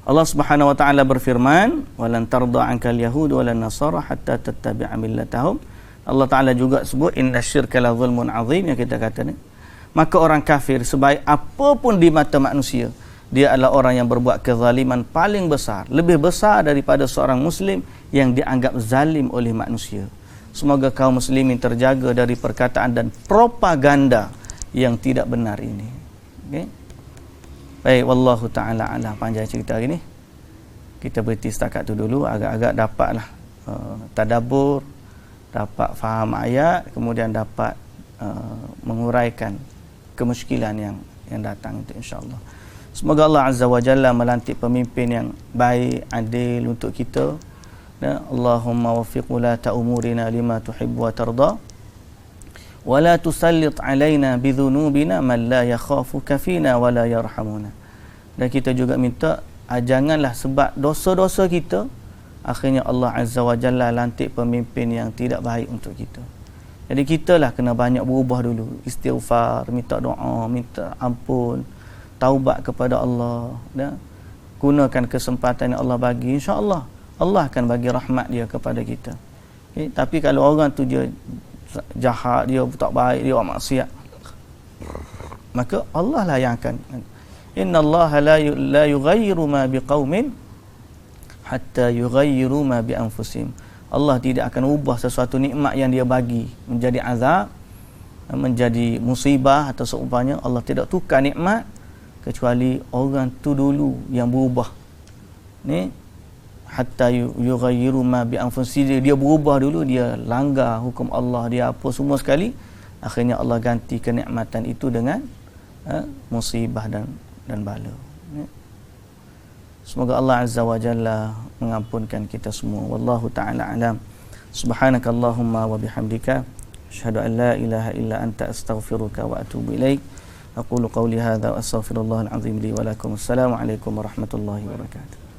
Allah Subhanahu wa taala berfirman, "Walan tarda 'ankal yahud walan nasara hatta tattabi'a millatahum." Allah Taala juga sebut innasyirka la zulmun 'azim, yang kita kata ni. Maka orang kafir sebaik apapun di mata manusia, dia adalah orang yang berbuat kezaliman paling besar, lebih besar daripada seorang muslim yang dianggap zalim oleh manusia. Semoga kaum muslimin terjaga dari perkataan dan propaganda yang tidak benar ini. Okey. Baik, wallahu ta'ala ala. Panjang cerita hari ni. Kita berhenti setakat tu dulu. Agak-agak dapatlah tadabbur, dapat faham ayat, kemudian dapat menguraikan kemusykilan yang datang itu insya-Allah. Semoga Allah Azza wa Jalla melantik pemimpin yang baik, adil untuk kita. Allahumma waffiq ulata umurina lima tuhibbu wa tarda wa la tusallit alaina bidhunubina man la yakhafuka fina wa la yarhamuna. Dan kita juga minta janganlah sebab dosa-dosa kita akhirnya Allah Azza wa Jalla lantik pemimpin yang tidak baik untuk kita. Jadi kitalah kena banyak berubah dulu, istighfar, minta doa, minta ampun, taubat kepada Allah, dan gunakan kesempatan yang Allah bagi, insya-Allah Allah akan bagi rahmat dia kepada kita. Okay? Tapi kalau orang tu dia jahat, dia tak baik, dia maksiat, maka Allah lah yang akan. Innallaha la yughayyiru ma biqaumin hatta yughayyiru ma bi anfusihim. Allah tidak akan ubah sesuatu nikmat yang dia bagi menjadi azab, menjadi musibah atau seumpamanya. Allah tidak tukar nikmat kecuali orang tu dulu yang berubah. Ni hatta yughayyiru ma bi anfusihim, dia berubah dulu, dia langgar hukum Allah, dia apa semua sekali, akhirnya Allah ganti kenikmatan itu dengan musibah dan bala. Semoga Allah Azza wa Jalla mengampunkan kita semua. Wallahu ta'ala alam. Subhanakallahumma wa bihamdika asyhadu an la ilaha illa anta astaghfiruka wa atubu ilaik. Aqulu qawli hadza wa astaghfirullahal azim li wa lakum. Assalamu alaikum warahmatullahi wabarakatuh.